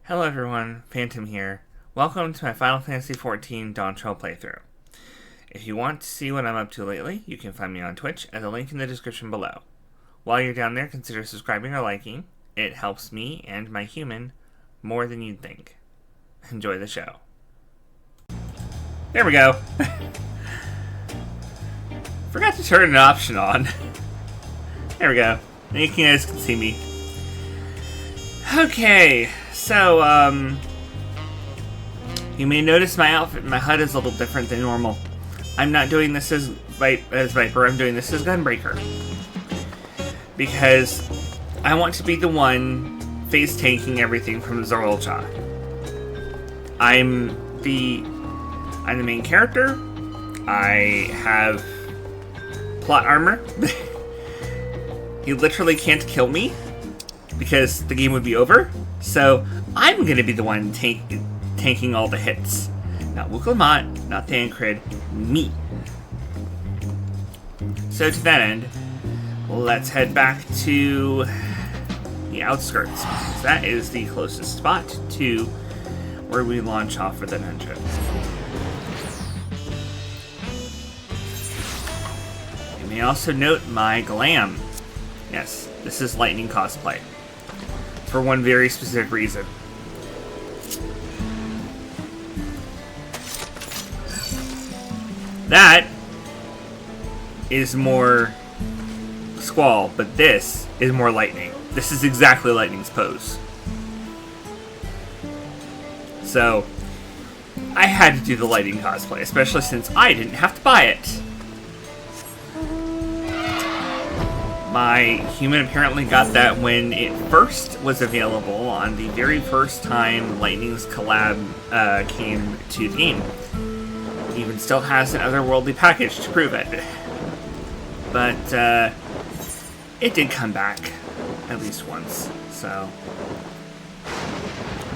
Hello everyone, Phantom here. Welcome to my Final Fantasy XIV Dawntrail playthrough. If you want to see what I'm up to lately, you can find me on Twitch at the link in the description below. While you're down there, consider subscribing or liking. It helps me and my human more than you'd think. Enjoy the show. There we go. Forgot to turn an option on. There we go. Now you guys can see me. Okay, so, you may notice my outfit, my HUD is a little different than normal. I'm not doing this as Viper, I'm doing this as Gunbreaker. Because I want to be the one face tanking everything from Zorolcha. I'm the main character. I have plot armor. He literally can't kill me because the game would be over. So I'm gonna be the one tanking all the hits. Not Wuklamat, not Thancred, me. So to that end, let's head back to the outskirts, because that is the closest spot to where we launch off for the dungeon. You may also note my glam. Yes, this is lightning cosplay. For one very specific reason. That is more Squall, but this is more Lightning. This is exactly Lightning's pose. So, I had to do the Lightning cosplay, especially since I didn't have to buy it. My human apparently got that when it first was available on the very first time Lightning's collab came to the game. It even still has an otherworldly package to prove it. But it did come back at least once, so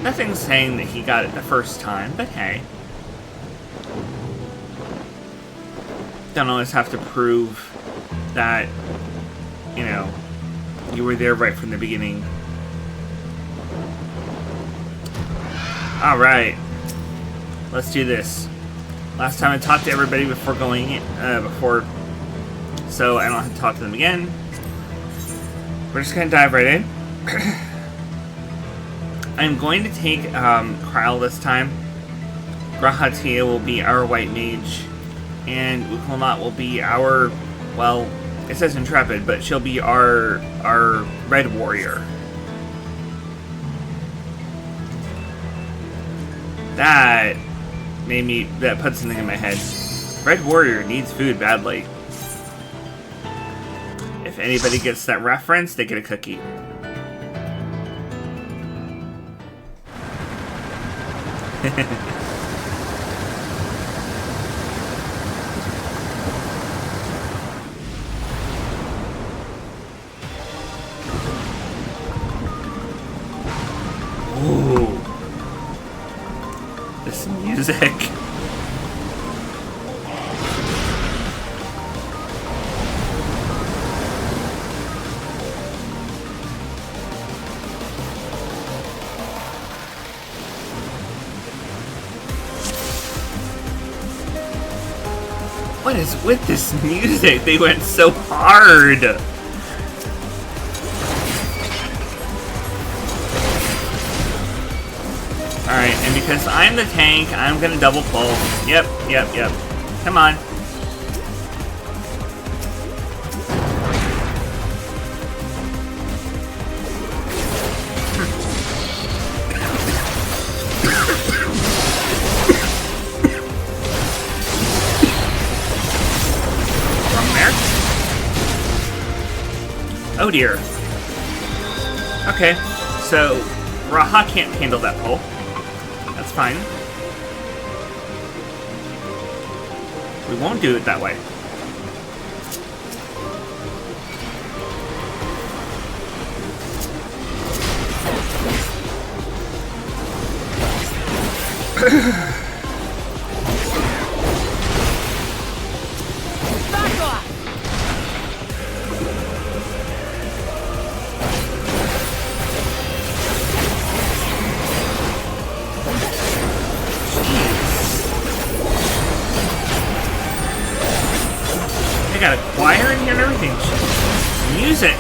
nothing's saying that he got it the first time, but hey. Don't always have to prove that, you know, you were there right from the beginning. Alright. Let's do this. Last time I talked to everybody before going in, so I don't have to talk to them again. We're just gonna dive right in. I'm going to take Kryle this time. Grahatia will be our white mage, and Wuklamat will be our, well, it says Intrepid, but she'll be our Red Warrior. That put something in my head. Red Warrior needs food badly. If anybody gets that reference, they get a cookie. Ooh. This music. What is with this music? They went so hard. Alright, and because I'm the tank, I'm gonna double pull. Yep. Come on. Wrong there. Oh dear. Okay, so Raha can't handle that pull. That's fine. We won't do it that way. Back off! They got a choir in here and everything. Music.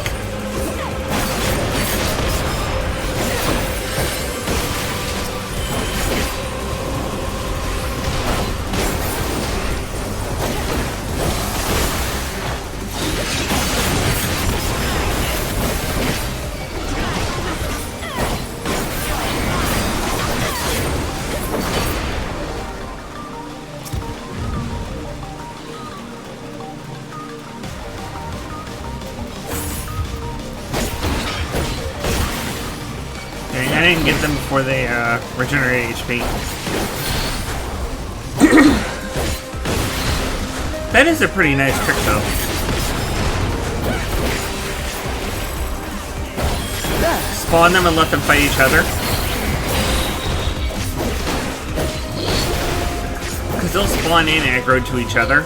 I didn't get them before they regenerate HP. That is a pretty nice trick, though. Spawn them and let them fight each other. Because they'll spawn in aggro to each other.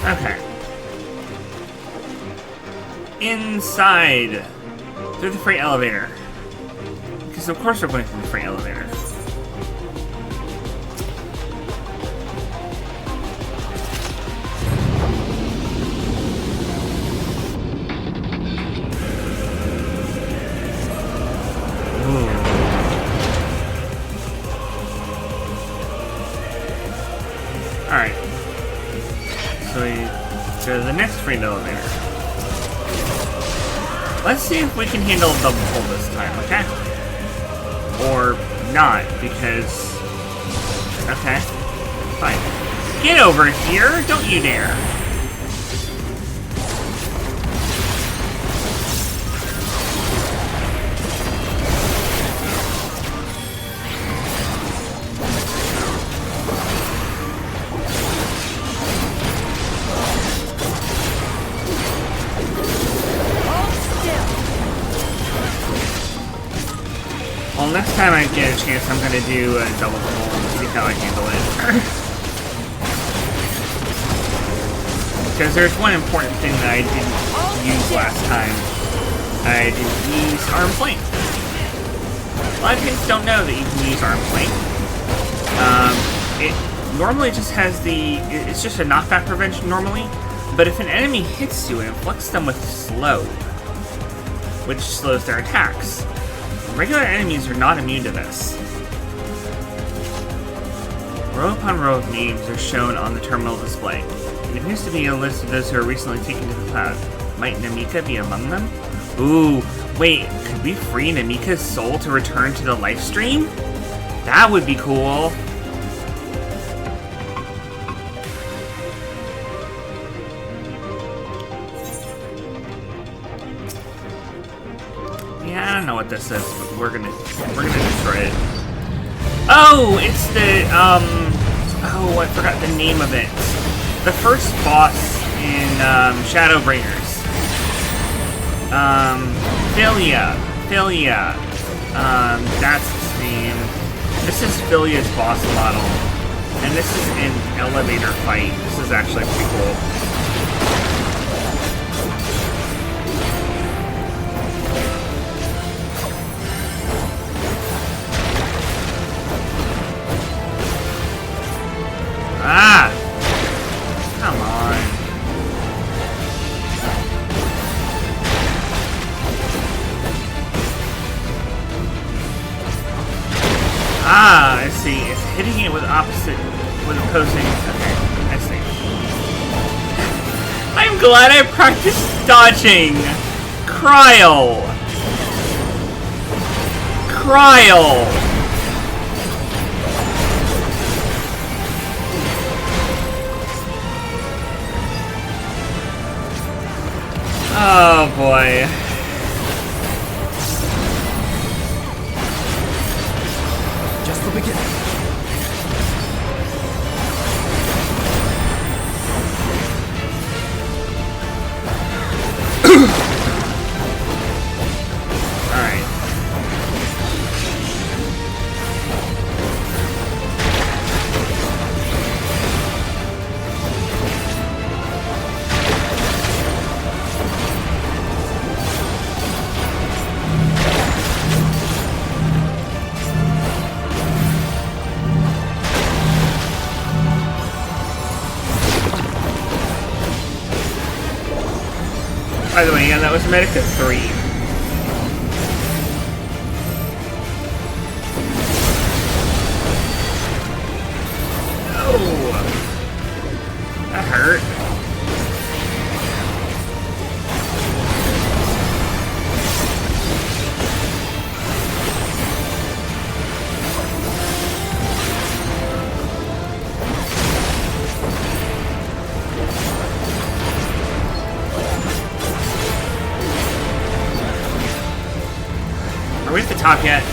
Okay. Inside. Through the freight elevator. Because of course we're going through the freight elevator. Alright. So we go to the next freight elevator. Let's see if we can handle a double pull this time, okay? Or not, because... Okay. Fine. Get over here! Don't you dare! Well, next time I get a chance, I'm gonna do a double pull and see how I handle it. Because there's one important thing that I didn't use last time. I didn't use arm flank. A lot of kids don't know that you can use arm flank. It normally just has the... It's just a knockback prevention normally. But if an enemy hits you, it inflicts them with slow, which slows their attacks. Regular enemies are not immune to this. Row upon row of names are shown on the terminal display. It appears to be a list of those who are recently taken to the cloud. Might Namika be among them? Ooh, wait, could we free Namika's soul to return to the life stream? That would be cool. Yeah, I don't know what this is, but we're gonna destroy it. Oh, it's the oh, I forgot the name of it. The first boss in Shadowbringers. Philia. That's its name. This is Philia's boss model, and this is an elevator fight. This is actually pretty cool. Ah! Come on. Ah, I see. It's hitting it with opposite, with opposing. Okay, I see. I'm glad I practiced dodging. Cryo. Oh boy. Just the beginning. By the way, yeah, that was Medica 3. Oh! That hurt. Are we at the top yet?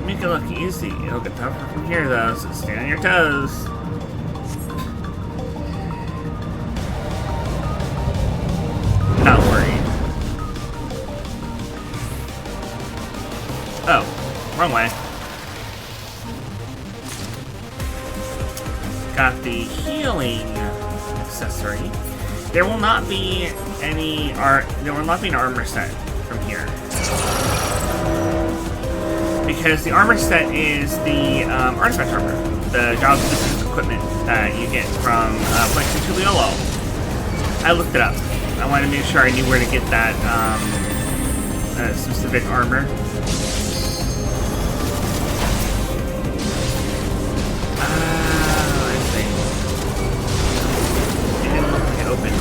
Make it look easy. It'll get tougher from here, though, so stay on your toes. Not worried. Oh, wrong way. Got the healing accessory. There will not be any there will not be an armor set from here. Because the armor set is the artifact armor, the job-specific equipment that you get from Flexing Tuliolo. I looked it up. I wanted to make sure I knew where to get that specific armor. I see. It didn't look like it opened.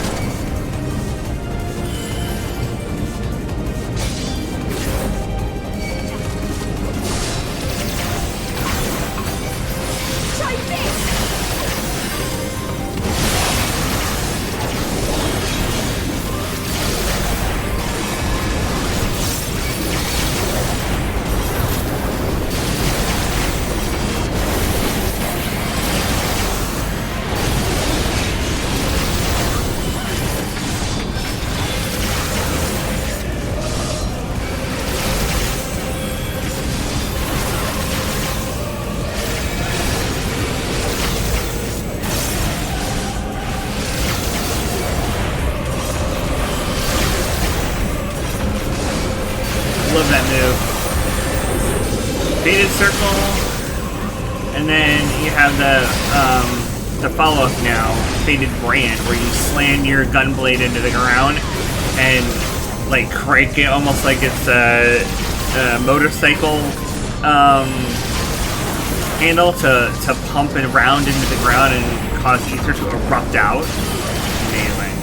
Love that move. Faded circle, and then you have the follow-up now, Faded Brand, where you slam your gun blade into the ground and like crank it almost like it's a motorcycle handle to pump it around into the ground and cause ether to erupt out. Amazing.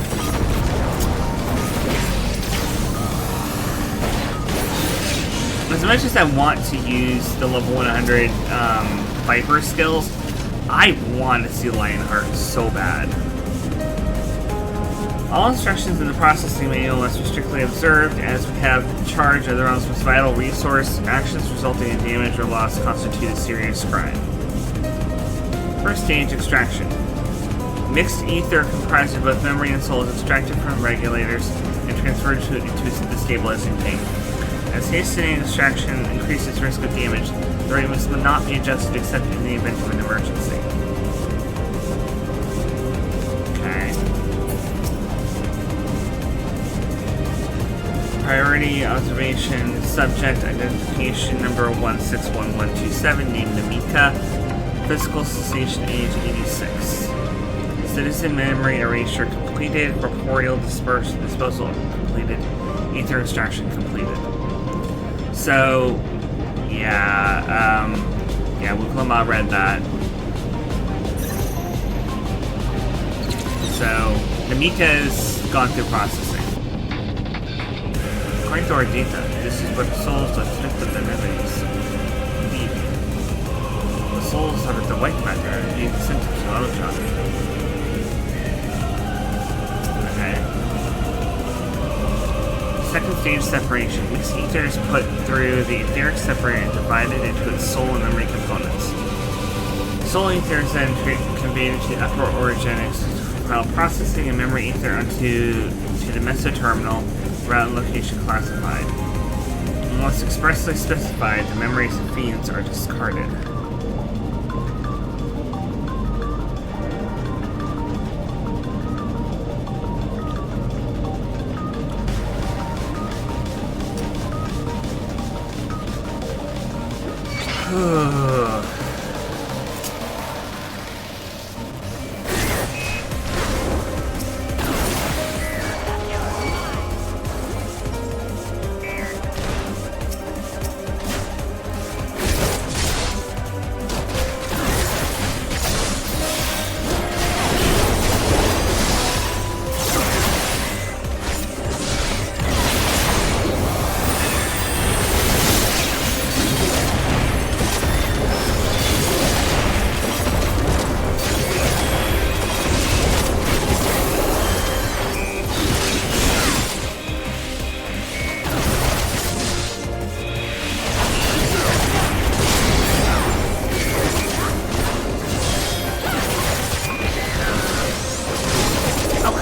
As much as I want to use the level 100 Viper skills, I want to see Lionheart so bad. All instructions in the processing manual must be strictly observed, as we have charge of the realm's most vital resource. Actions resulting in damage or loss constitute a serious crime. First stage, extraction. Mixed ether comprised of both memory and soul is extracted from regulators and transferred to the stabilizing tank. As hastening extraction increases risk of damage, the rate must not be adjusted except in the event of an emergency. Okay. Priority observation subject identification number 161127, named Namika. Physical sensation age 86. Citizen memory erasure completed. Corporeal disposal completed. Ether extraction completed. So, yeah, Wuklama read that. So, Namika's gone through processing. According to our data, this is what souls that fit with their memories. Indeed, the souls are at the white matter being sent to Origenics. stage separation. Mixed ether is put through the etheric separator and divided into its soul and memory components. Soul ether is then conveyed to the upper Origenics while processing a memory ether onto the meso terminal route and location classified. Unless expressly specified, the memories and feeds are discarded.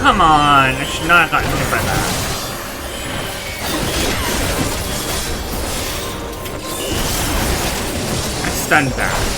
Come on, I should not have gotten hit by that. I stunned that.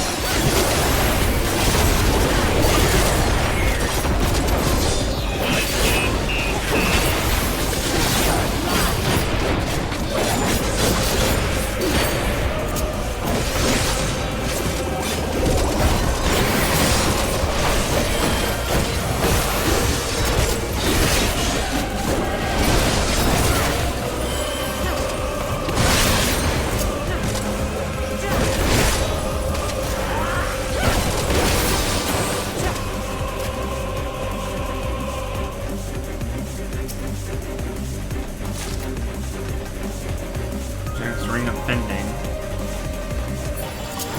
Ring of Bending.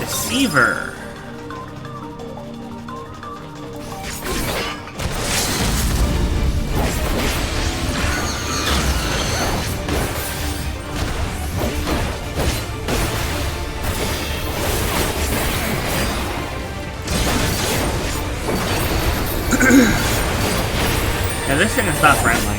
Deceiver. Now this thing is not friendly.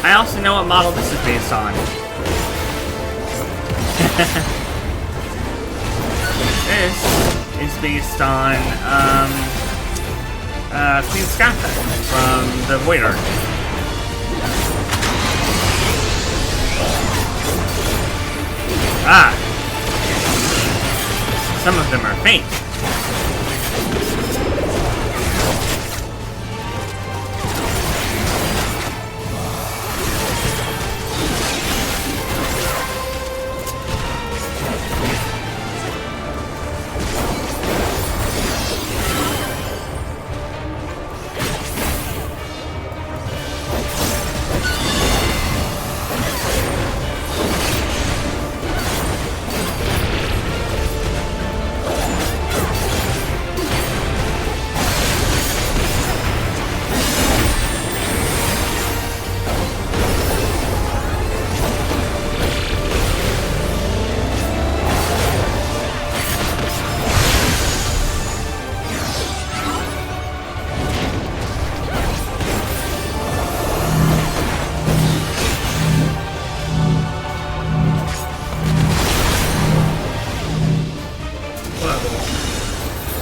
I also know what model this is based on. This is based on Queen Scatha from the Void Arc. Ah! Some of them are fake.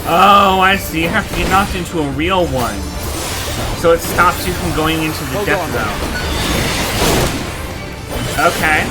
Oh, I see. You have to get knocked into a real one. So it stops you from going into the death zone. Okay.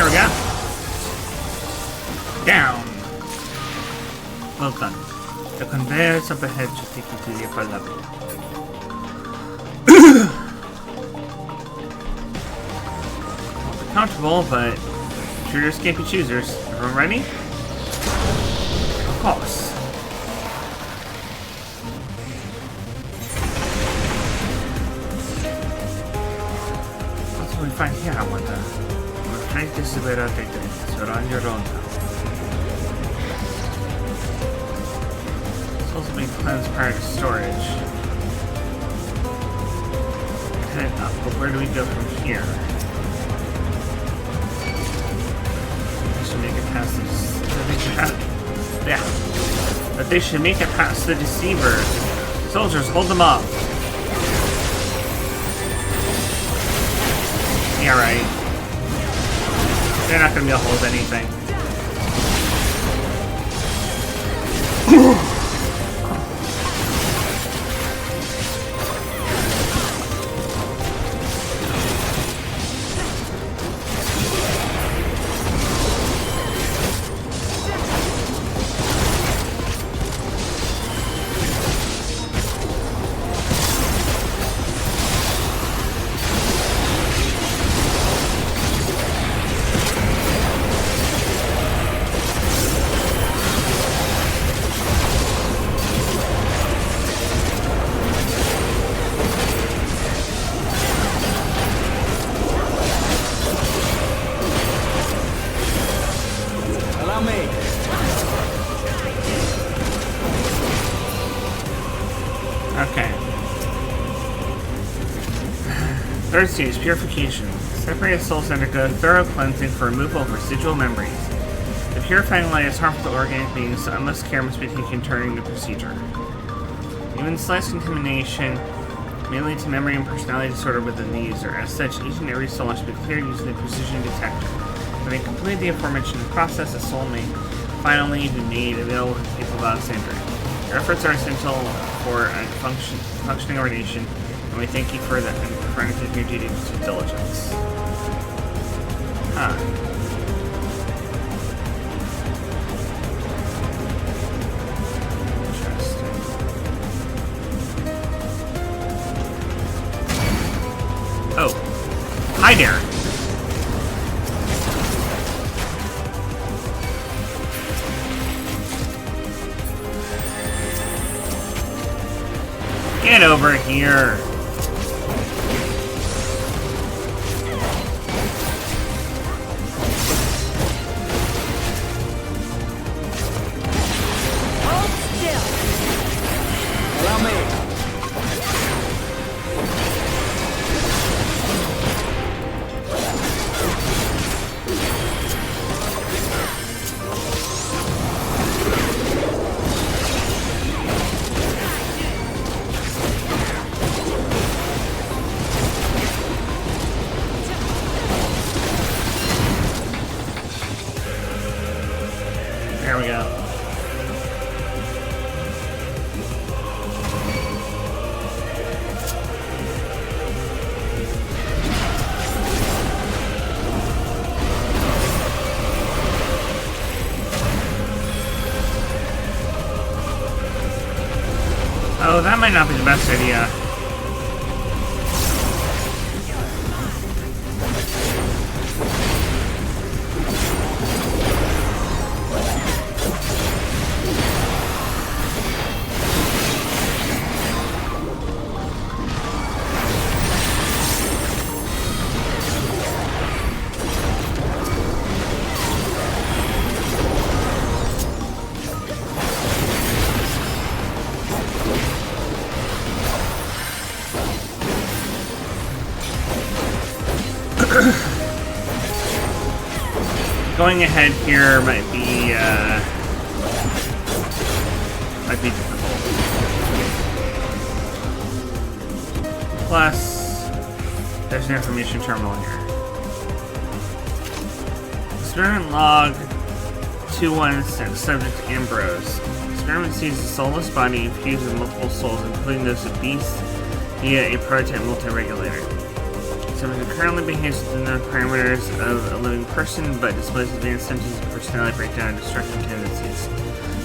There we go. Down. Well done. The conveyors up ahead should take you to the upper level. Won't be comfortable, but shooters can't be choosers. Everyone ready? Of course. What will we find here, I wonder? I'm afraid this is where I'll take them, so you're on your own now. Souls will be cleansed prior to storage. Head up, but where do we go from here? They should make it past the But they should make it past the deceiver. Soldiers, hold them up. Yeah, right. They're not gonna be able to hold anything. Third stage, purification. Separated souls undergo thorough cleansing for removal of residual memories. The purifying light is harmful to organic beings, so utmost care must be taken during the procedure. Even slight contamination may lead to memory and personality disorder within the user. As such, each and every soul must be cleared using the precision detector. Having completed the aforementioned process, a soul may finally be made available to people of Alexandria. Your efforts are essential for a functioning ordination, and we thank you for that and for undertaking your duty with diligence. Huh. Interesting. Oh. Hi there! Get over here! There we go. Oh, that might not be the best idea. Going ahead here might be difficult. Plus, there's an information terminal here. Experiment log 216, subject Ambrose. Experiment sees a soulless body infused with multiple souls, including those of beasts, via a prototype multi-regulator. Something that currently behaves within the parameters of a living person, but displays advanced symptoms of personality breakdown and destructive tendencies.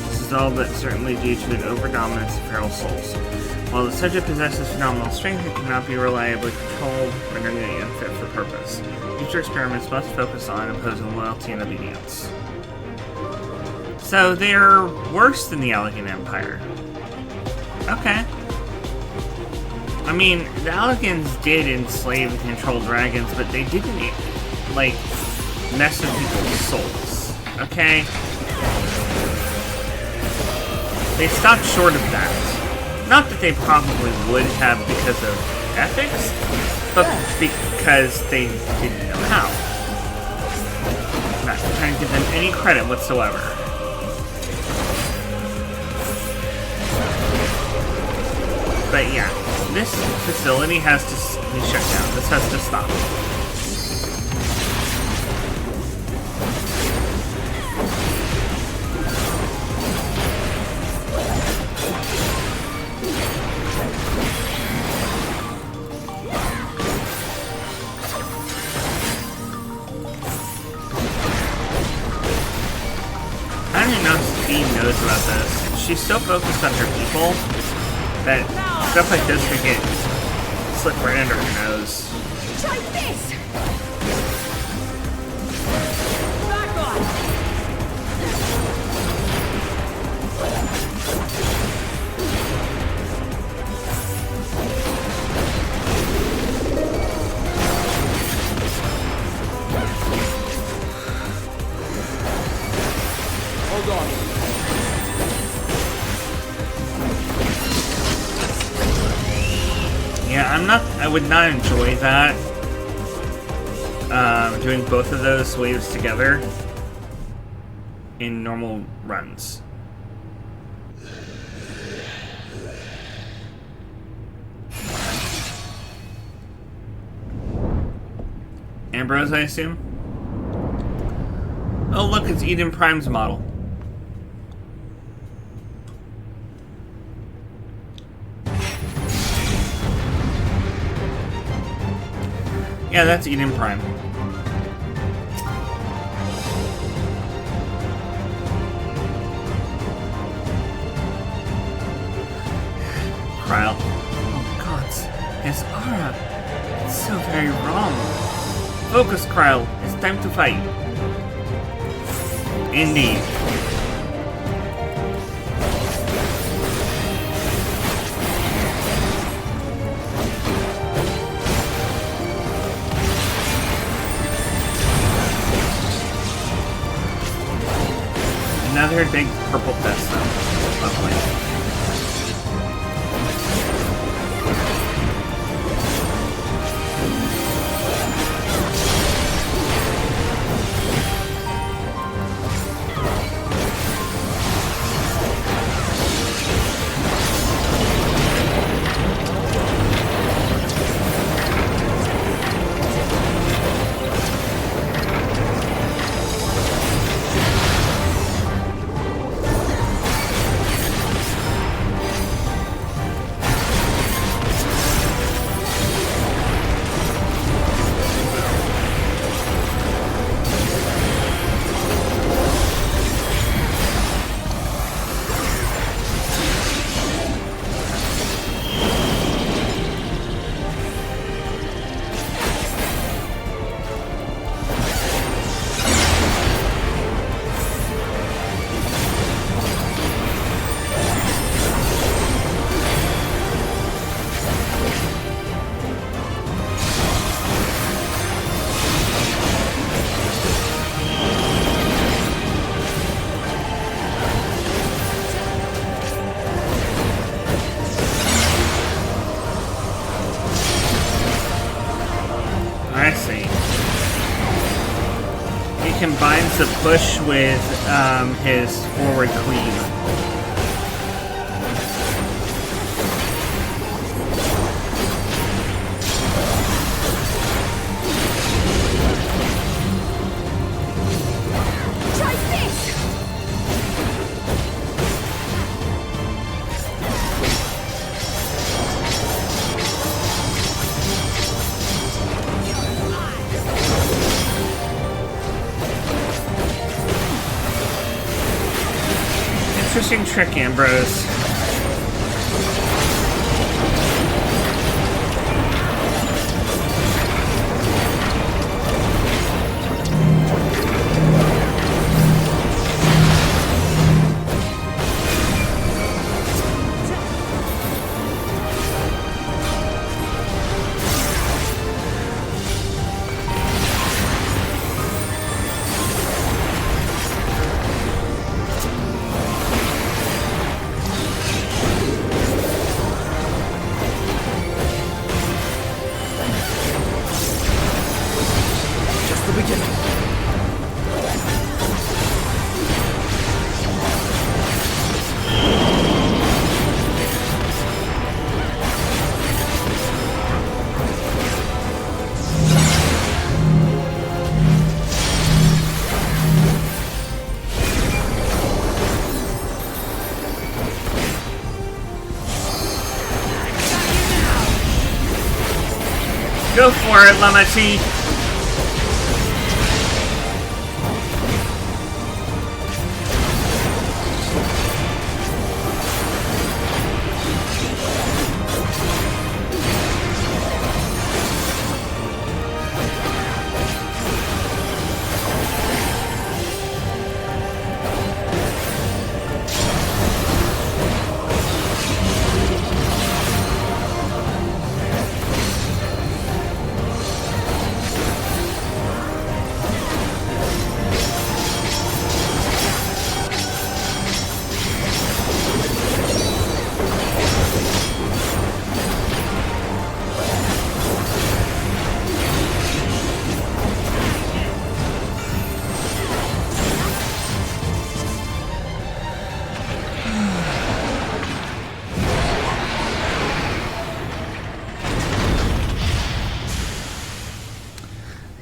This is all but certainly due to an overdominance of feral souls. While the subject possesses phenomenal strength, it cannot be reliably controlled, rendering it unfit for purpose. Future experiments must focus on imposing loyalty and obedience. So they're worse than the Elegant Empire. Okay. I mean, the Elegants did enslave and control dragons, but they didn't, like, mess with people's souls. Okay? They stopped short of that. Not that they probably would have because of ethics, but because they didn't know how. I'm not trying to give them any credit whatsoever. But yeah, this facility has to be shut down. This has to stop. I don't even know if Steve knows about this. She's so focused on her people that stuff like this could get slipped right under her nose. Try this! Back off! Hold on. Yeah, I would not enjoy that. Doing both of those waves together in normal runs. Ambrose, I assume? Oh, look, it's Eden Prime's model. Yeah, that's Eden Prime. Kryle. Oh gods, his aura. It's so very wrong. Focus, Kryle. It's time to fight. Indeed. Another big purple test though. Lovely. Combines the push with his forward cleave. Try this! Interesting trick, Ambrose. Go for it, Lamati.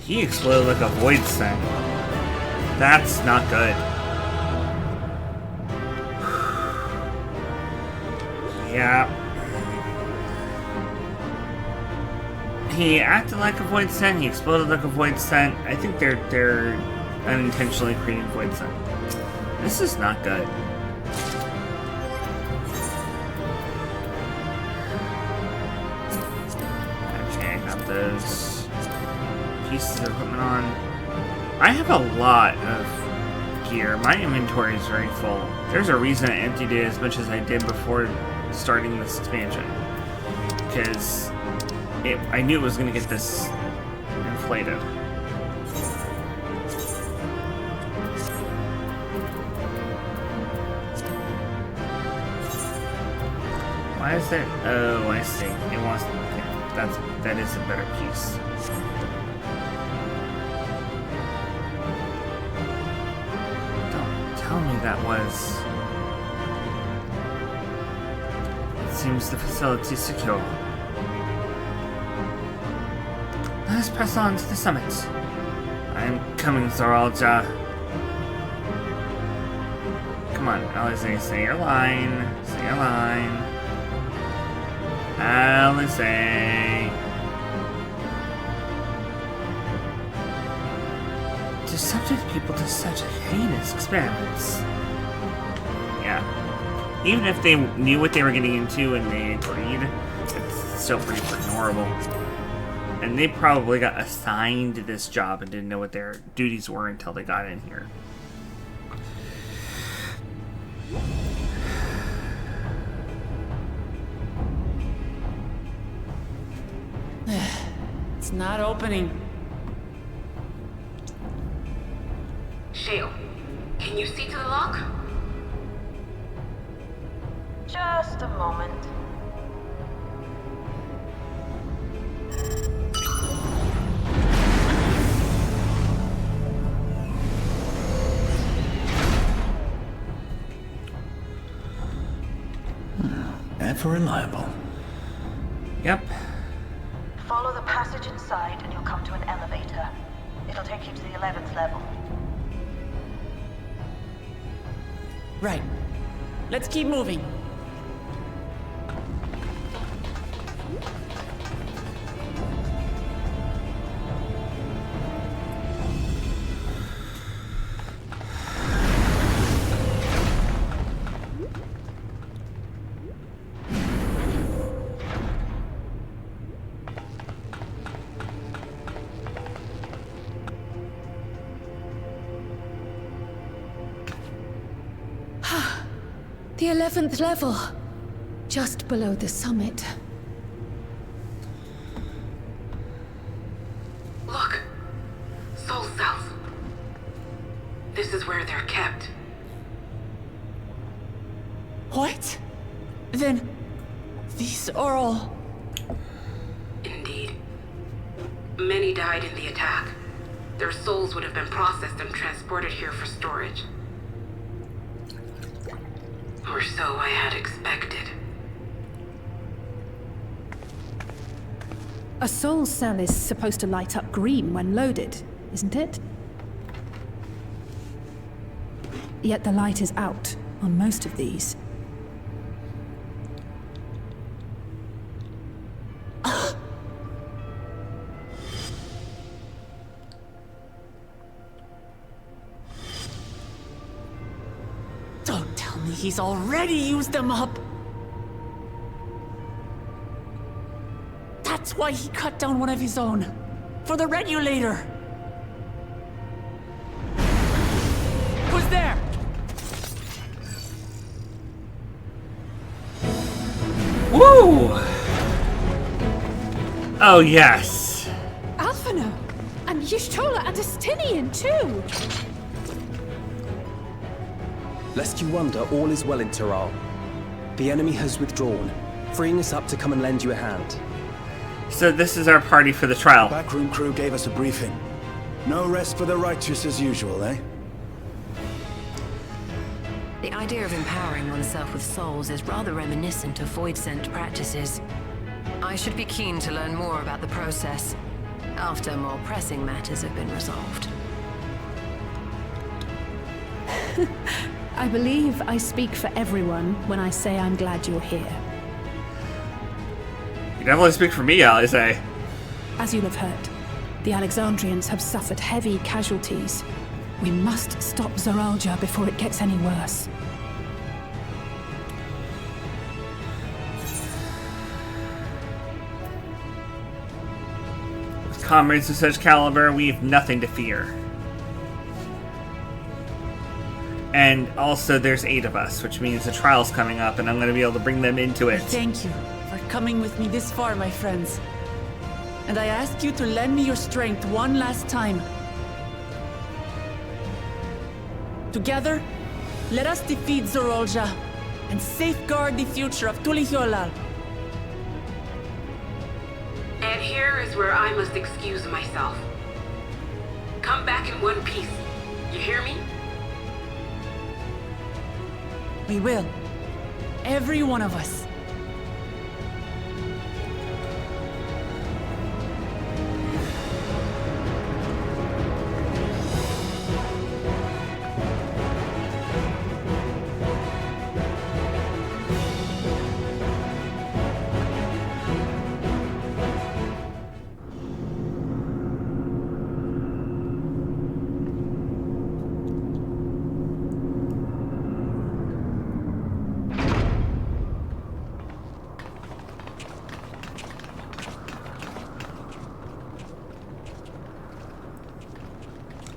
He exploded like a void sent. That's not good. Yeah. He acted like a void sent. He exploded like a void sent. I think they're unintentionally creating void sent. This is not good. Okay, I got those pieces of equipment on. I have a lot of gear. My inventory is very full. There's a reason I emptied it as much as I did before starting this expansion. Because I knew it was going to get this inflated. Why is it? Oh, I see. It wants. Okay, that is a better piece. Don't tell me that was. It seems the facility is secure. Let us press on to the summit. I am coming, Zoralja. Come on, Alize, say your line. Say your line. Alize. To subject people to such heinous experiments. Yeah. Even if they knew what they were getting into and they agreed, it's still pretty horrible. And they probably got assigned this job and didn't know what their duties were until they got in here. It's not opening. Shale, can you see to the lock? Just a moment. Ever reliable. Yep. Follow the passage inside and you'll come to an elevator. It'll take you to the 11th level. Right. Let's keep moving. The 11th level. Just below the summit. Look! Soul cells. This is where they're kept. What? Then... these are all... Indeed. Many died in the attack. Their souls would have been processed and transported here for storage. Or so I had expected. A soul cell is supposed to light up green when loaded, isn't it? Yet the light is out on most of these. Don't tell me he's already used them up! That's why he cut down one of his own. For the regulator! Who's there? Woo! Oh, yes. Alphino! And Y'shtola and Astinian, too! Lest you wonder, all is well in Taral. The enemy has withdrawn, freeing us up to come and lend you a hand. So this is our party for the trial. Backroom crew gave us a briefing. No rest for the righteous as usual, eh? The idea of empowering oneself with souls is rather reminiscent of void-sent practices. I should be keen to learn more about the process, after more pressing matters have been resolved. I believe I speak for everyone when I say I'm glad you're here. You definitely speak for me, Alize. As you'll have heard, the Alexandrians have suffered heavy casualties. We must stop Zoralja before it gets any worse. With comrades of such caliber, we have nothing to fear. And also, there's 8 of us, which means the trial's coming up, and I'm going to be able to bring them into it. Thank you for coming with me this far, my friends. And I ask you to lend me your strength one last time. Together, let us defeat Zoralja and safeguard the future of Tulihyolal. And here is where I must excuse myself. Come back in one piece. You hear me? We will. Every one of us.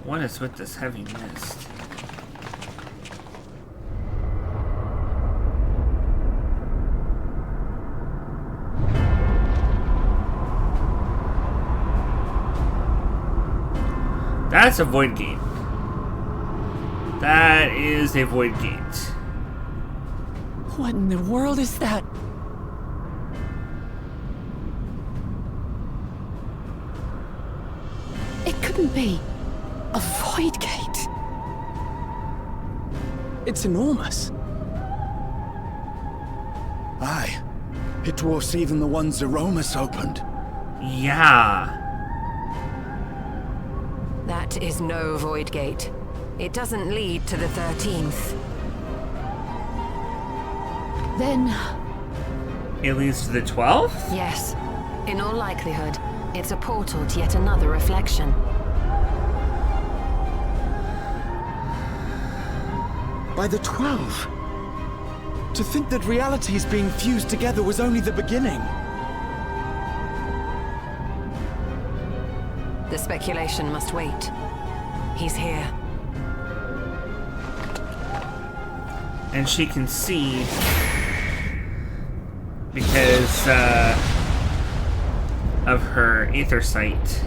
What is with this heavy mist? That's a void gate. That is a void gate. What in the world is that? It couldn't be. A void gate. It's enormous. Aye. It dwarfs even the one Zeromus opened. Yeah. That is no void gate. It doesn't lead to the 13th. Then... It leads to the 12th? Yes. In all likelihood, it's a portal to yet another reflection. By the 12. To think that realities being fused together was only the beginning. The speculation must wait. He's here. And she can see because of her aether sight.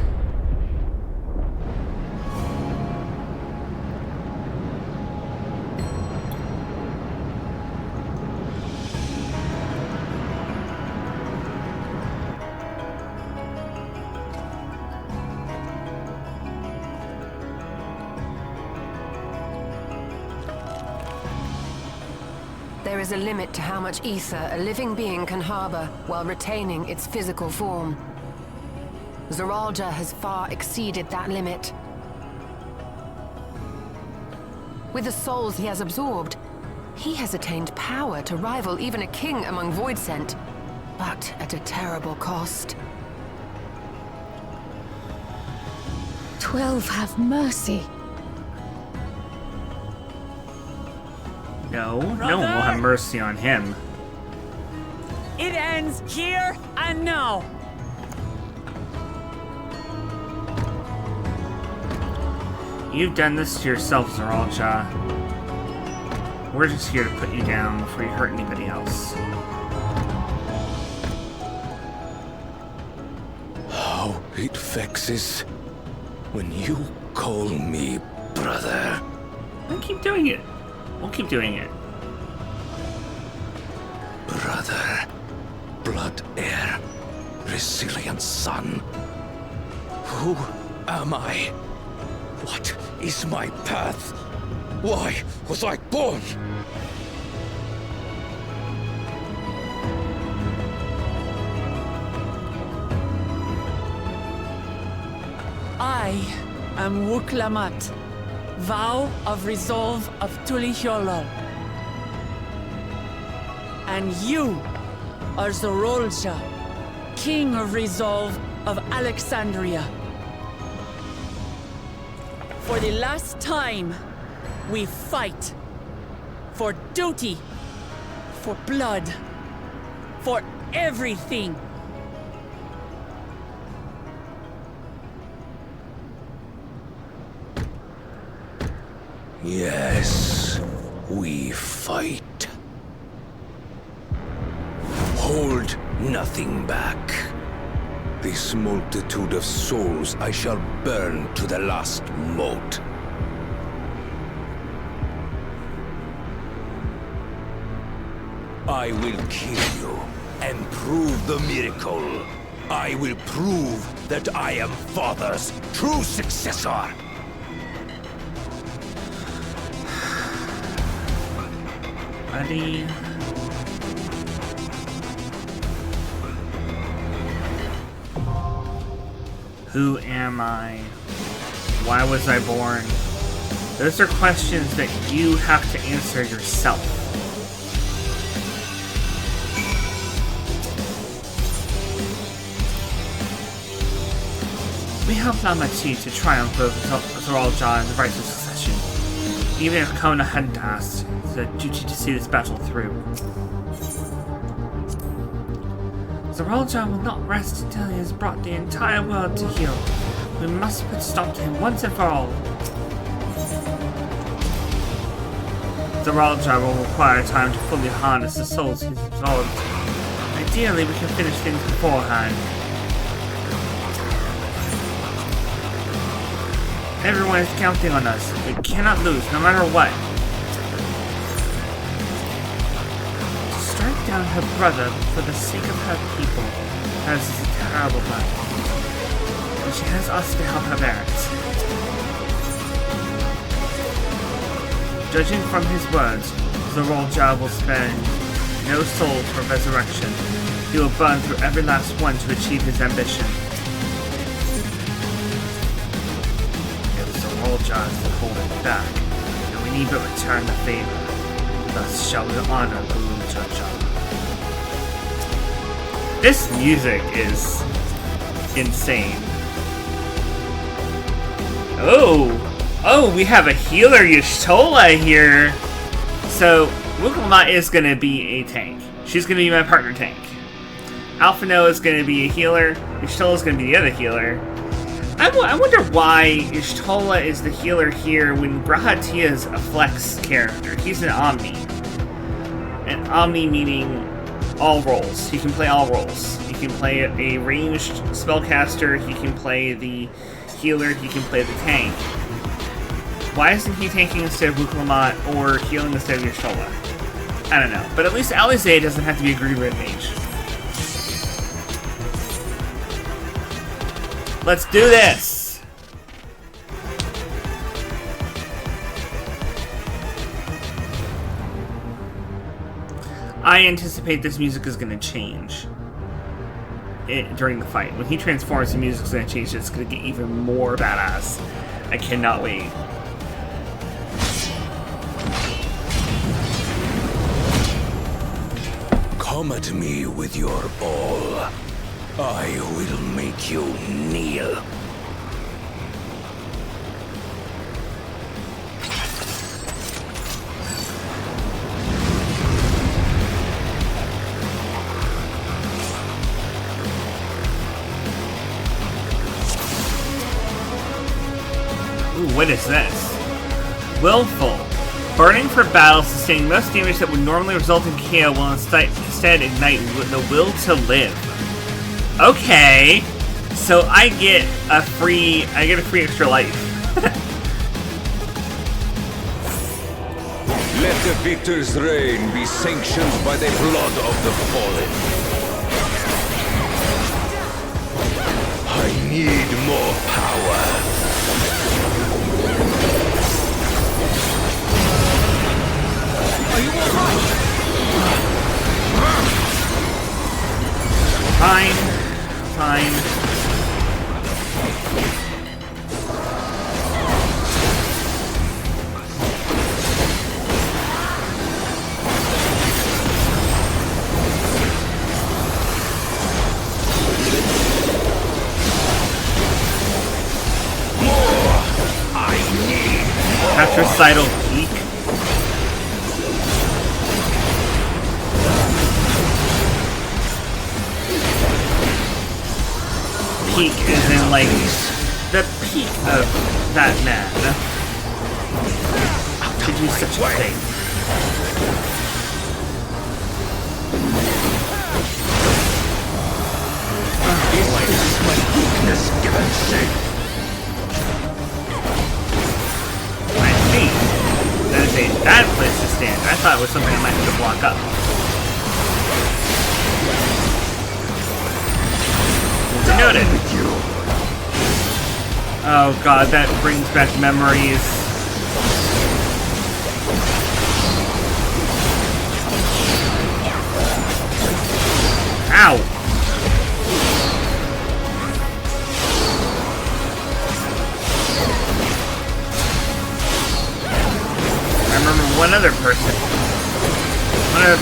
There is a limit to how much ether a living being can harbor while retaining its physical form. Zoralja has far exceeded that limit. With the souls he has absorbed, he has attained power to rival even a king among Voidsent, but at a terrible cost. 12 have mercy. No, no one will have mercy on him. It ends here and now. You've done this to yourself, Zoralja. We're just here to put you down before you hurt anybody else. How it vexes when you call me brother. Then keep doing it. We'll keep doing it. Brother, blood heir, resilient son. Who am I? What is my path? Why was I born? I am Wuklamat, vow of resolve of Tulihyolol. And you are Zorolja, king of resolve of Alexandria. For the last time, we fight. For duty. For blood. For everything. Yes, we fight. Hold nothing back. This multitude of souls I shall burn to the last mote. I will kill you and prove the miracle. I will prove that I am Father's true successor. Buddy. Who am I? Why was I born? Those are questions that you have to answer yourself. We helped Lamati to triumph over Zoralja and the rights of succession. Even if Kona hadn't asked, it's a duty to see this battle through. Zoralja will not rest until he has brought the entire world to heel. We must put stop to him once and for all. Zoralja will require time to fully harness the souls he's absorbed. Ideally, we can finish things beforehand. Everyone is counting on us. We cannot lose, no matter what. To strike down her brother for the sake of her people, that is a terrible blow. But she has us to help her bear it. Judging from his words, Zoralja will spare no soul for resurrection. He will burn through every last one to achieve his ambition. Zoralja is to hold it back, and we need but return the favor. Thus shall we honor Zoralja. This music is insane. Oh, we have a healer Y'shtola here. So, Wuklamat is going to be a tank. She's going to be my partner tank. Alphino is going to be a healer. Y'shtola is going to be the other healer. I wonder why Y'shtola is the healer here when Brahatia is a flex character. He's an Omni. And Omni meaning all roles. He can play all roles. He can play a ranged spellcaster, he can play the healer, he can play the tank. Why isn't he tanking instead of Wuklamot or healing instead of Y'shtola? I don't know. But at least Alizé doesn't have to be a green red mage. Let's do this! I anticipate this music is going to change during the fight. When he transforms, the music's going to change. It's going to get even more badass. I cannot wait. Come at me with your all. I will make you kneel. Ooh, what is this? Willful. Burning for battle, sustaining most damage that would normally result in KO will instead ignite the will to live. Okay, so I get a free extra life. Let the victor's reign be sanctioned by the blood of the fallen. I need more power. Fine. Fine. Patricidal peak. Peak is in like the peak of that man to do such a thing. I see. That is a bad place to stand. I thought it was something I might have to block up. Noted. Oh god, that brings back memories. Ow! I remember one other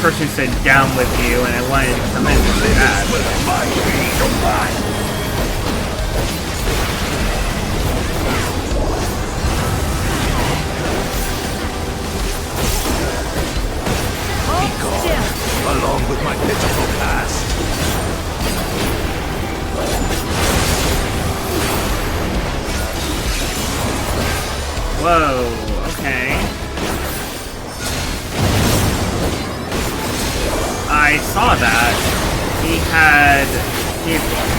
person said down with you, and I wanted to come in and say that. Along with my pitiful past. Whoa, okay. I saw that. He had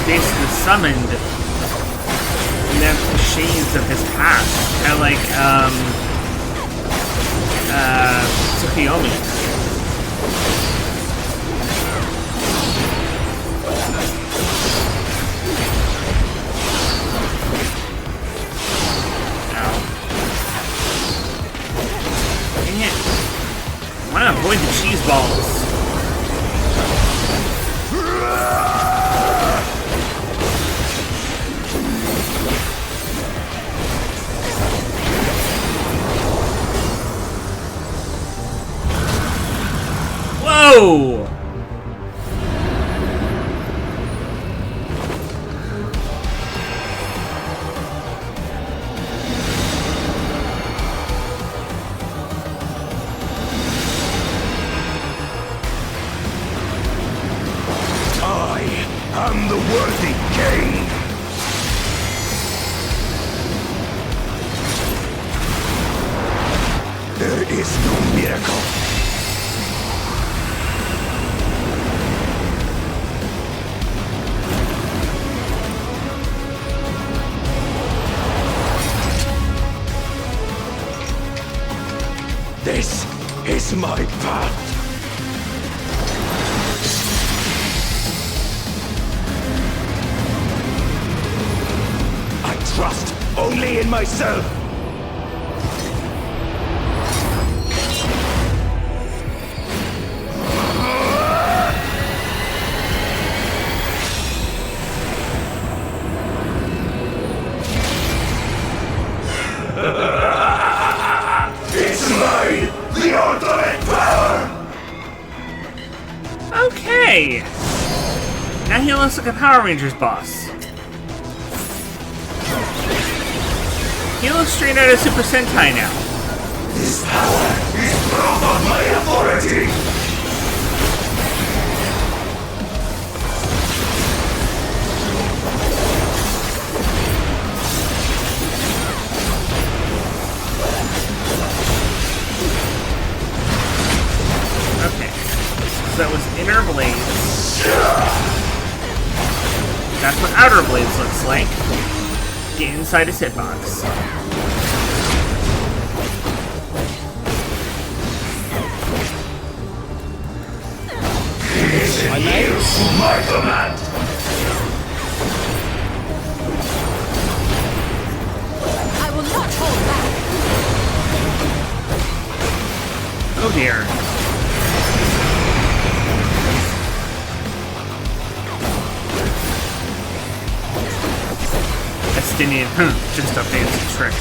basically summoned the shades of his past. Kind of like, Tsukiyomi. I want to avoid the cheese balls. Whoa! I'm the worthy king. There is no miracle. This is my path. I trust only in myself. It's mine! The ultimate power! Okay! Now he looks like a Power Rangers boss. He looks straight out of Super Sentai now. This power is proof of my authority! Okay. So that was Inner Blades. That's what Outer Blades looks like. Get inside his hitbox. I use my command! I will not hold back. Oh dear. Estinian, just a fancy trick.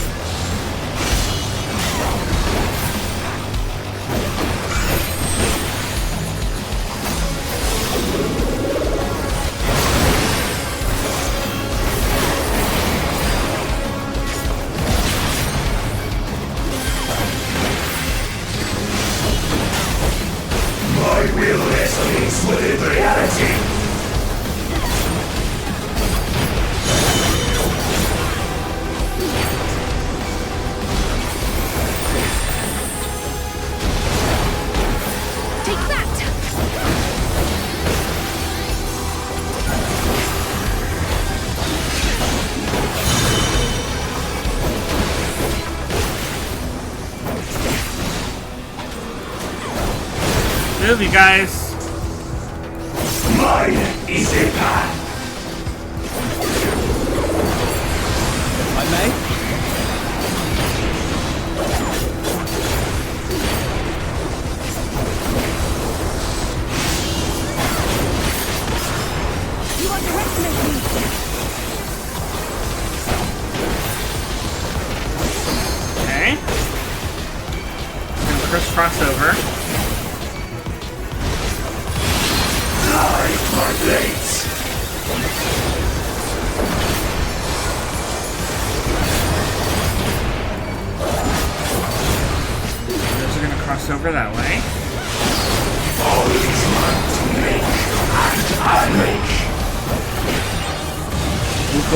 My will resonates within reality! Take that! Move, you guys. Mine is a path! I may? You underestimate me! Okay. Gonna crisscross over. Light my blades! Those are gonna cross over that way. All is mine to make, and I make!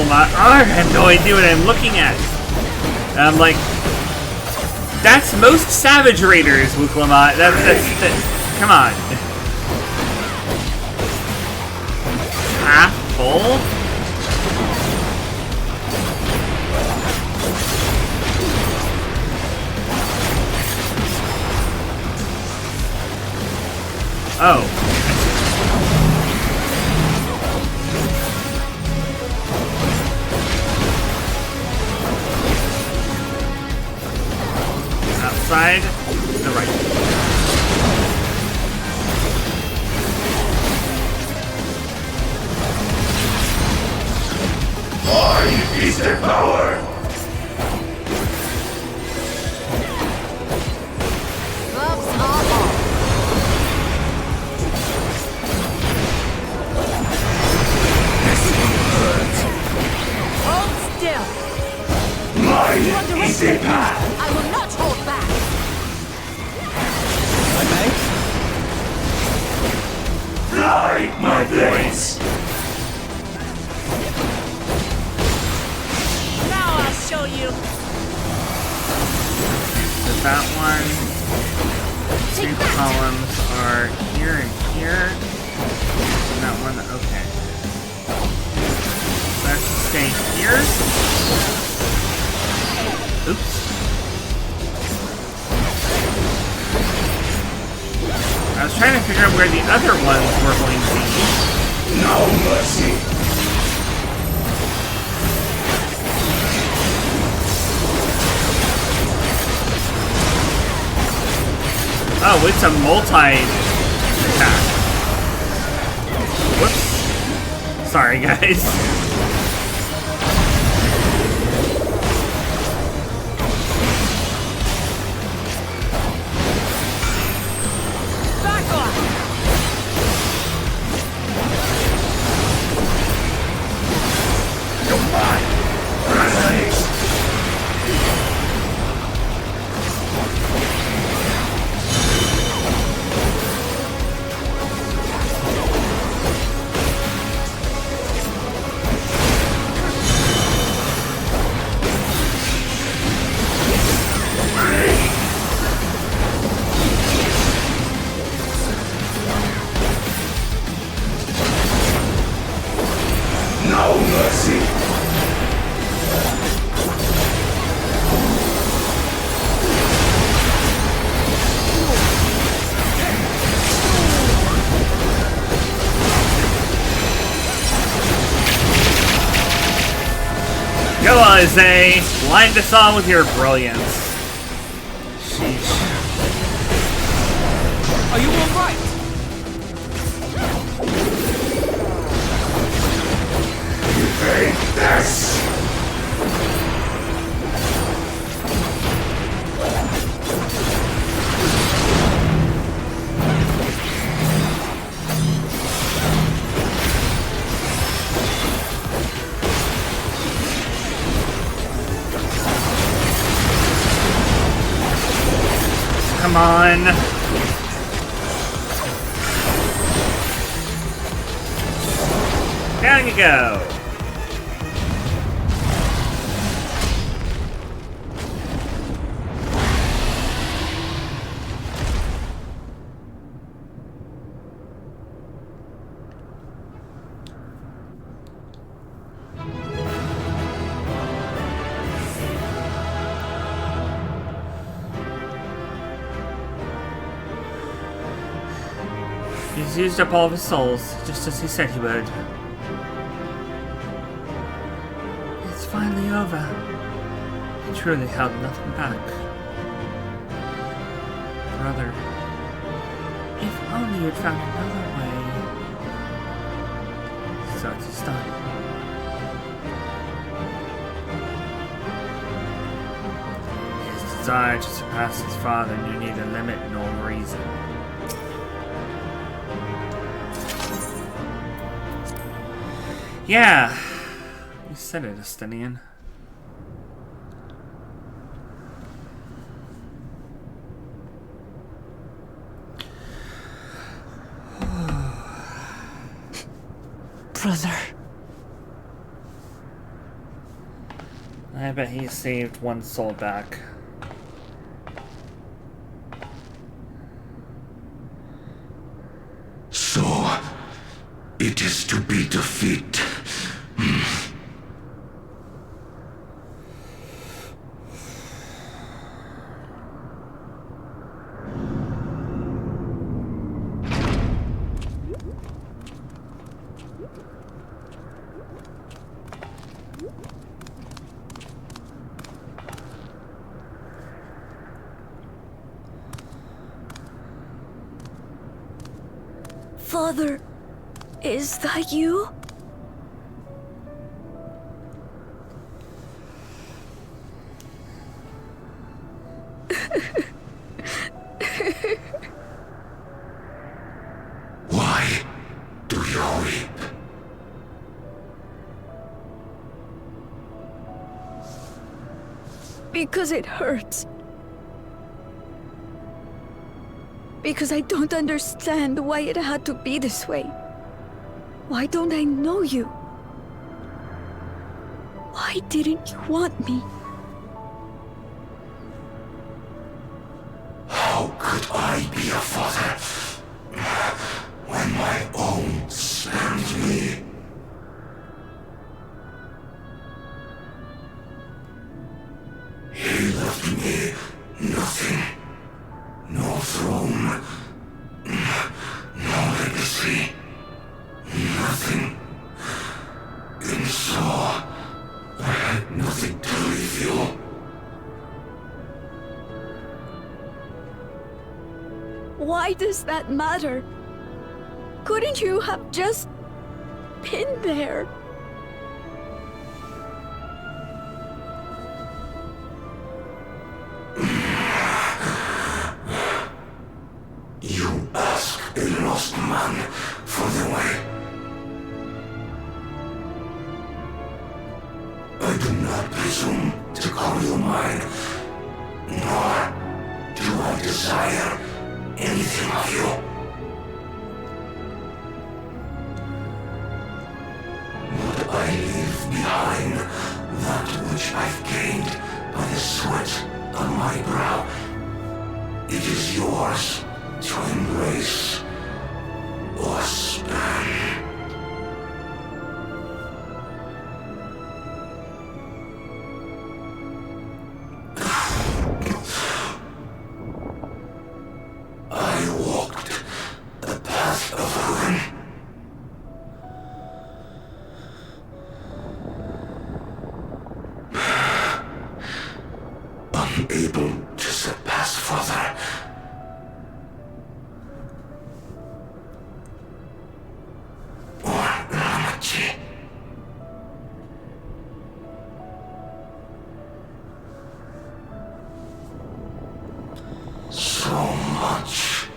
I have no idea what I'm looking at. I'm like, that's most Savage Raiders, Wuklamat. That's come on. Half full? Oh. Outside, the right. Mine is the power! Gloves are on. This will hurt! Hold still. Mine You is underestimate the me. path! I will not hold back. I may? Light my blades! Now I'll show you. So that one, two columns are here and here. And that one, okay. Let's stay here. Oops. trying to figure out where the other ones were going to be. No mercy. Oh, it's a multi-attack. Whoops. Sorry, guys. Go on, Zay! Blind us all with your brilliance. Sheesh. Are you alright? Take this! Come on. Down you go. He's used up all of his souls, just as he said he would. It's finally over. He truly held nothing back. Brother, if only you'd found another way. So it's done. His desire to surpass his father knew neither limit nor reason. Yeah, you said it, Estinian. Brother. I bet he saved one soul back. So, it is to be defeat. Father, is that you? Why do you weep? Because it hurts. Because I don't understand why it had to be this way. Why don't I know you? Why didn't you want me? How could I be a father when my own spurned me? He left me nothing. No throne. see nothing. And so, I had nothing to reveal. Why does that matter? Couldn't you have just been there? You ask a lost man for the way. I do not presume to call you mine, nor do I desire anything of you. Would I leave behind that which I've gained by the sweat on my brow? It is yours to embrace or spurn. I walked the path of ruin. Unable to surpass further. So much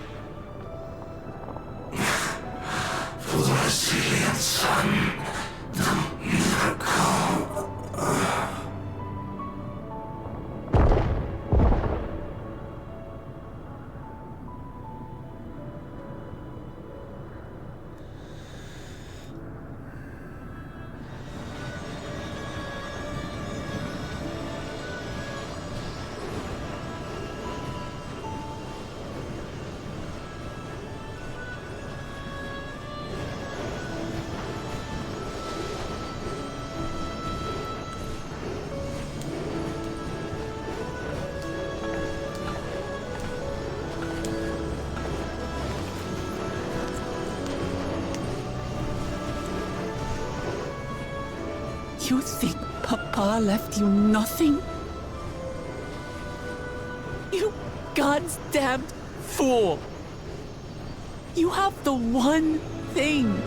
for the resilient sun, the miracle. You think Papa left you nothing? You God's damned fool! You have the one thing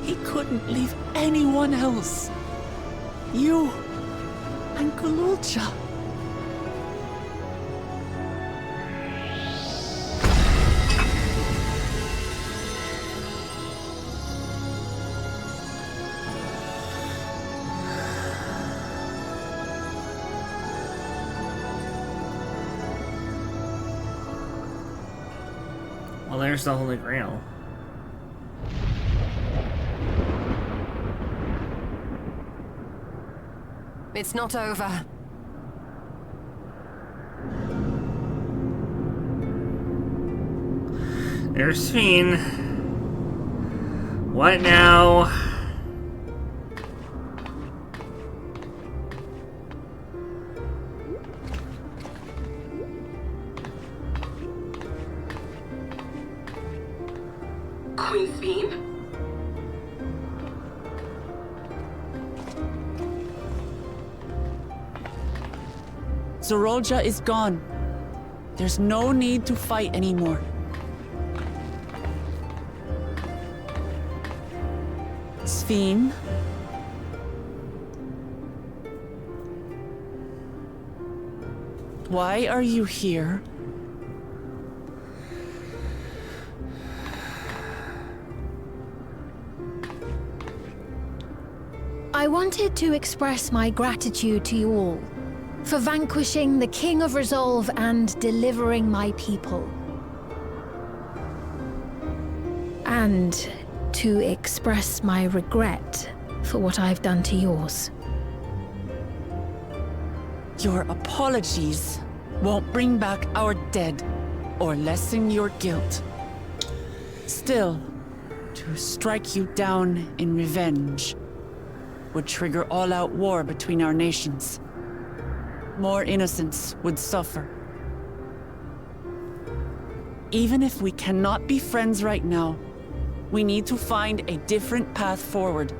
he couldn't leave anyone else. You and Kululcha. Well, there's the Holy Grail. It's not over. There's Fiend. What now? Queen's Beam? Zorolja is gone. There's no need to fight anymore. Sphene? Why are you here? I wanted to express my gratitude to you all for vanquishing the King of Resolve and delivering my people. And to express my regret for what I've done to yours. Your apologies won't bring back our dead or lessen your guilt. Still, to strike you down in revenge would trigger all-out war between our nations. More innocents would suffer. Even if we cannot be friends right now, We need to find a different path forward.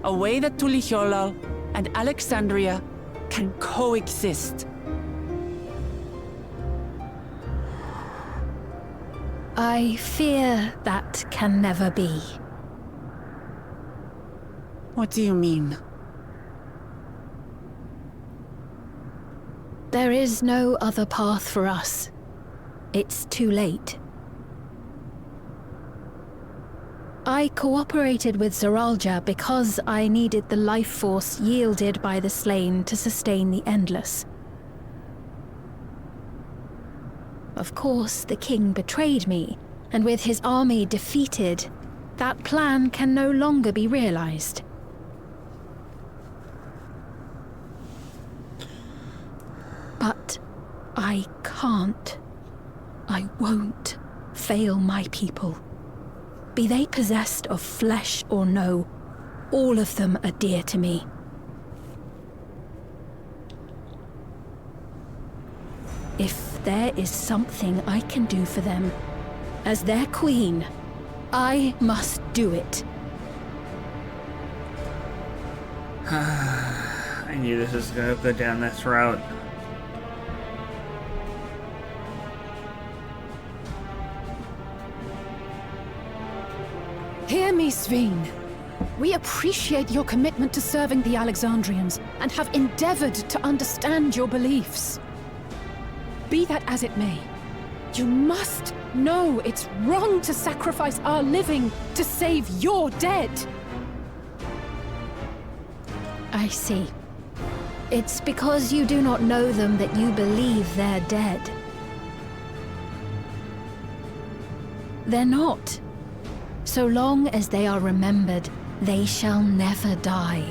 A way that Tuliholal and Alexandria can coexist. I fear that can never be. What do you mean? There is no other path for us. It's too late. I cooperated with Zoralja because I needed the life force yielded by the slain to sustain the Endless. Of course, the king betrayed me, and with his army defeated, that plan can no longer be realized. But I can't. I won't fail my people. Be they possessed of flesh or no, all of them are dear to me. If there is something I can do for them, as their queen, I must do it. I knew this was gonna go down this route. Hear me, Sveen. We appreciate your commitment to serving the Alexandrians and have endeavored to understand your beliefs. Be that as it may, you must know it's wrong to sacrifice our living to save your dead. I see. It's because you do not know them that you believe they're dead. They're not. So long as they are remembered, they shall never die.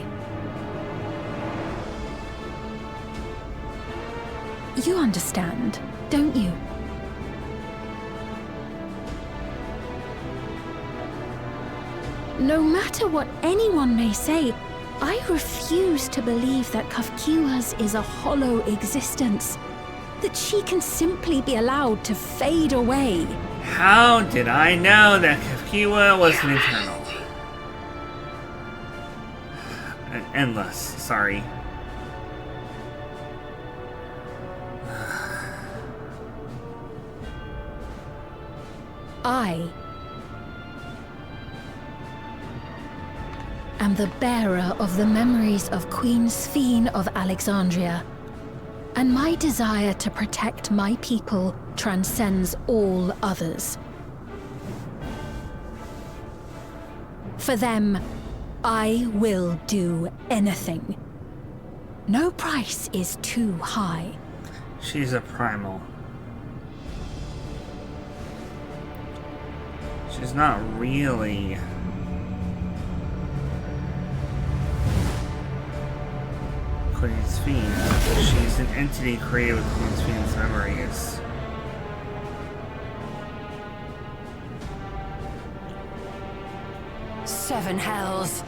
You understand, don't you? No matter what anyone may say, I refuse to believe that Kafkiwa's is a hollow existence. That she can simply be allowed to fade away. How did I know that Kafkiwa was an eternal? An endless, sorry. I am the bearer of the memories of Queen Sveen of Alexandria, and my desire to protect my people transcends all others. For them, I will do anything. No price is too high. She's a primal. She's not really... Queen Sveen. She's an entity created with Queen Sveen's memories. Seven hells.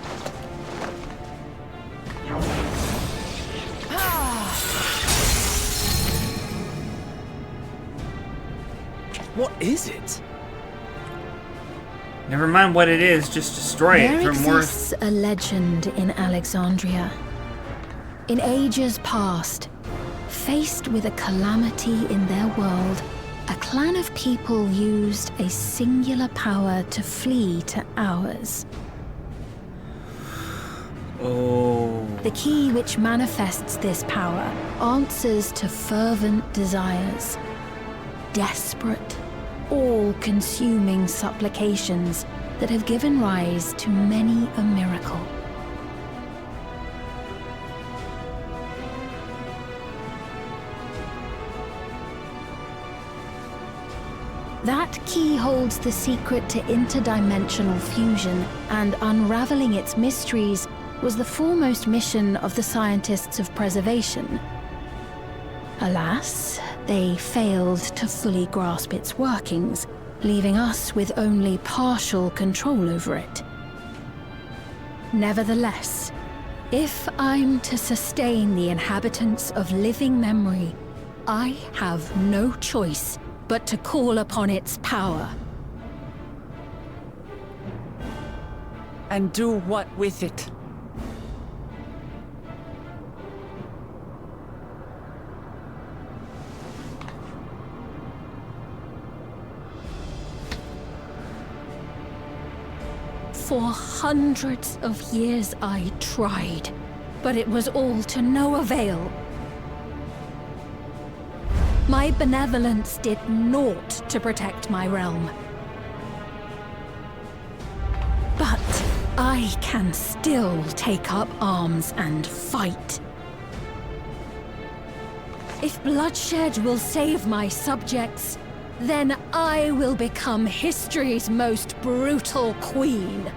What is it? Never mind what it is, just destroy it There for more. exists a legend in Alexandria. In ages past, faced with a calamity in their world, a clan of people used a singular power to flee to ours. Oh. The key which manifests this power answers to fervent desires. Desperate, all-consuming supplications that have given rise to many a miracle. That key holds the secret to interdimensional fusion, and unraveling its mysteries was the foremost mission of the scientists of preservation. Alas, they failed to fully grasp its workings, leaving us with only partial control over it. Nevertheless, if I'm to sustain the inhabitants of living memory, I have no choice but to call upon its power. and do what with it? For hundreds of years I tried, but it was all to no avail. My benevolence did naught to protect my realm. But I can still take up arms and fight. If bloodshed will save my subjects, then I will become history's most brutal queen.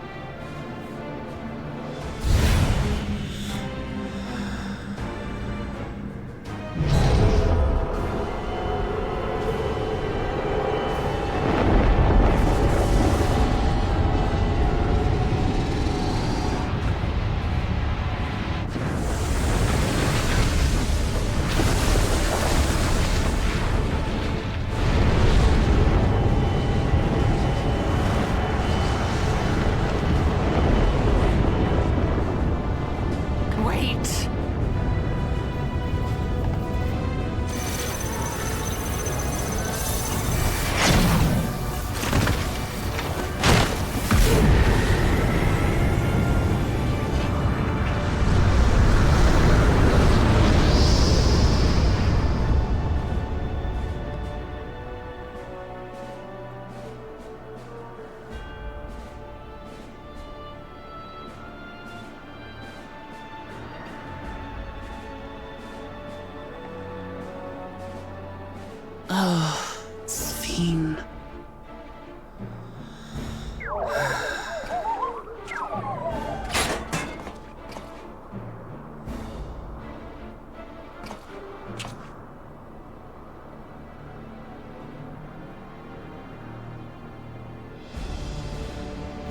Oh, Sphene.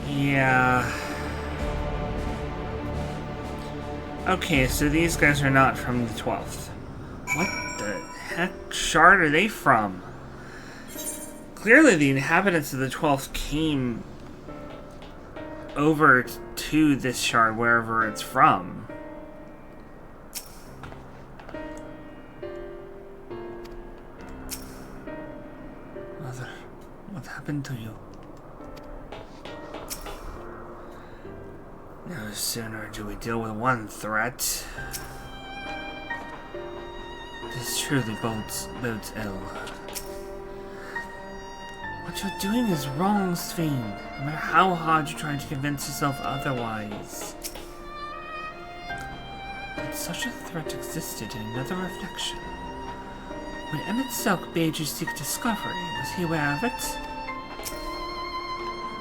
Yeah. Okay, so these guys are not from the 12th. What the heck shard are they from? Clearly the inhabitants of the 12th came over to this shard, wherever it's from. Mother, what happened to you? No sooner do we deal with one threat. This truly bodes ill. What you're doing is wrong, Sphene. No matter how hard you're trying to convince yourself otherwise. But such a threat existed in another reflection. When Emmett Selk bade you seek discovery, was he aware of it?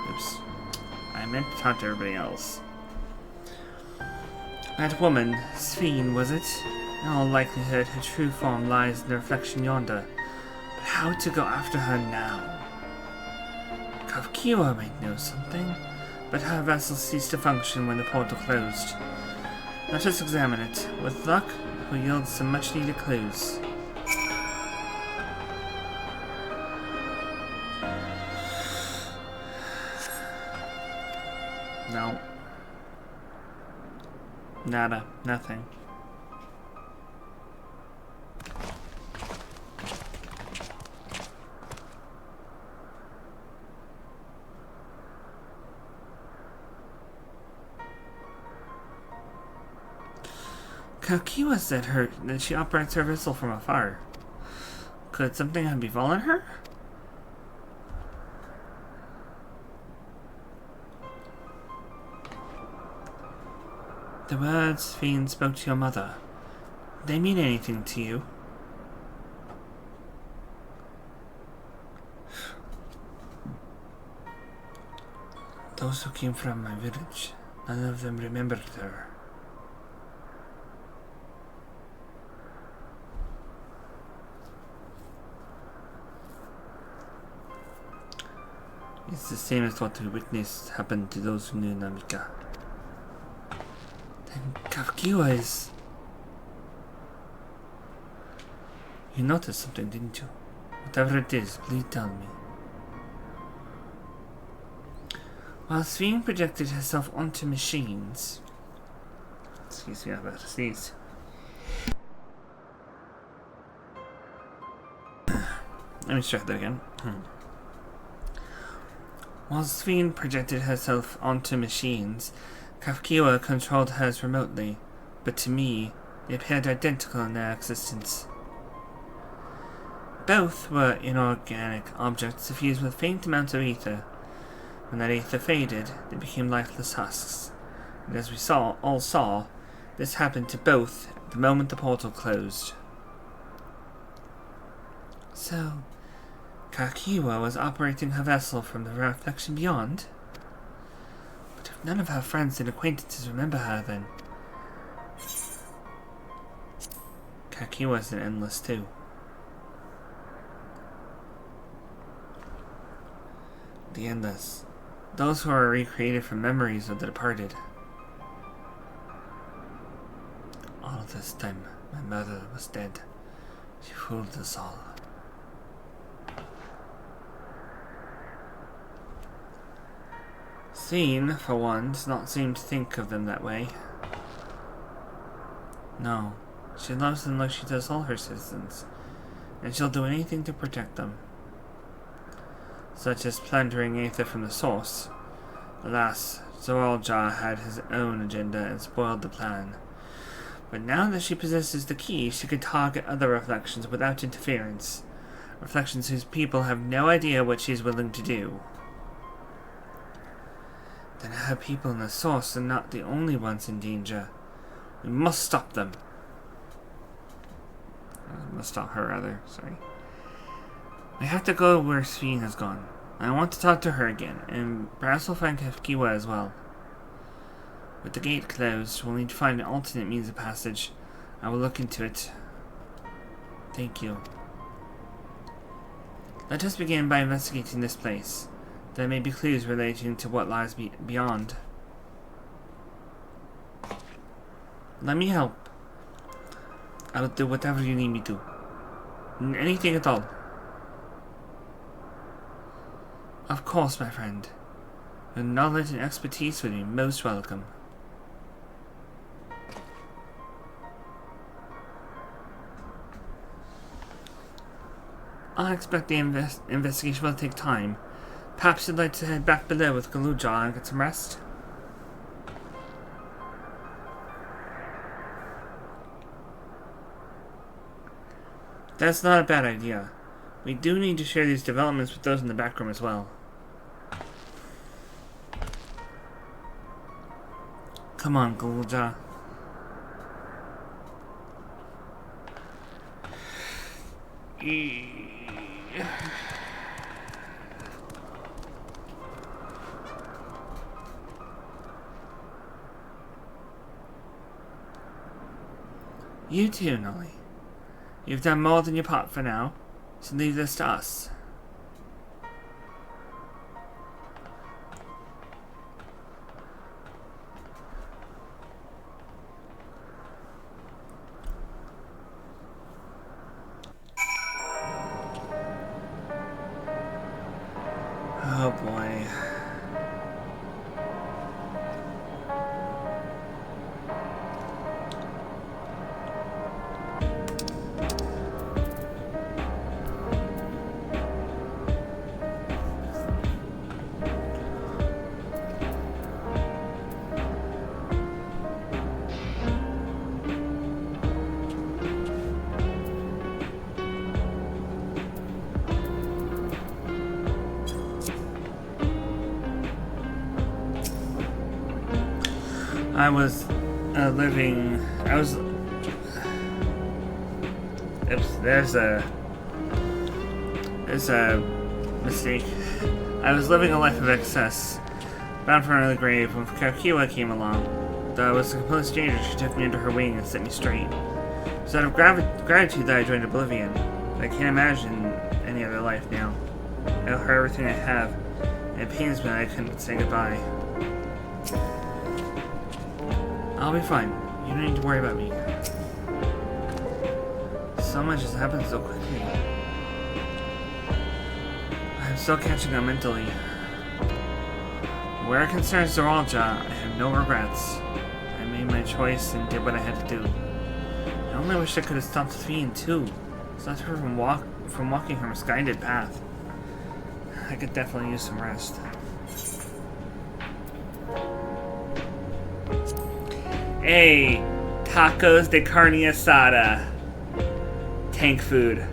Oops. I meant to talk to everybody else. That woman, Sphene, was it? In all likelihood, her true form lies in the reflection yonder. But how to go after her now? Kavkiwa might know something, but her vessel ceased to function when the portal closed. Let us examine it. With luck, we'll yield some much-needed clues. No. Nada. Nothing. Kakiwa said that she operates her vessel from afar. Could something have befallen her? The words Sphene spoke to your mother, they mean anything to you? Those who came from my village, none of them remembered her. It's the same as what we witnessed happened to those who knew Namika. Then Kavkiwa is... You noticed something, didn't you? Whatever it is, please tell me. While Sveen projected herself onto machines... Excuse me, I'm about to sneeze. Let me start that again. While Sveen projected herself onto machines, Kafkiwa controlled hers remotely, but to me, they appeared identical in their existence. Both were inorganic objects suffused with faint amounts of ether. When that ether faded, they became lifeless husks. And as we all saw, this happened to both at the moment the portal closed. So, Kakiwa was operating her vessel from the reflection beyond? But if none of her friends and acquaintances remember her, then... Kakiwa is an endless too. The endless. Those who are recreated from memories of the departed. All of this time, my mother was dead. She fooled us all. Seen, for one, does not seem to think of them that way. No, she loves them like she does all her citizens, and she'll do anything to protect them. Such as plundering ether from the source. Alas, Zoralja had his own agenda and spoiled the plan. But now that she possesses the key, she could target other reflections without interference. Reflections whose people have no idea what she is willing to do. Then her people in the source are not the only ones in danger. We must stop them. Must stop her, rather. Sorry. I have to go where Sveen has gone. I want to talk to her again, and perhaps we'll find Kefkiwa as well. With the gate closed, we'll need to find an alternate means of passage. I will look into it. Thank you. Let us begin by investigating this place. There may be clues relating to what lies beyond. Let me help. I will do whatever you need me to. Anything at all. Of course, my friend. Your knowledge and expertise would be most welcome. I expect the investigation will take time. Perhaps you'd like to head back below with Galuja and get some rest? That's not a bad idea. We do need to share these developments with those in the back room as well. Come on, Galuja. You too, Nolly. You've done more than your part for now, so leave this to us. Oh boy. I was there's a mistake. I was living a life of excess, bound for another grave when Kakiwa came along. Though I was a complete stranger, she took me under her wing and set me straight. It was out of gratitude that I joined Oblivion. I can't imagine any other life now. I owe her everything I have, and it pains me that I couldn't say goodbye. I'll be fine. You don't need to worry about me. So much has happened so quickly. I'm still catching up mentally. Where it concerns Zoralia, I have no regrets. I made my choice and did what I had to do. I only wish I could have stopped the fiend too. Stopped her from walking her misguided path. I could definitely use some rest. Hey, tacos de carne asada. Tank food.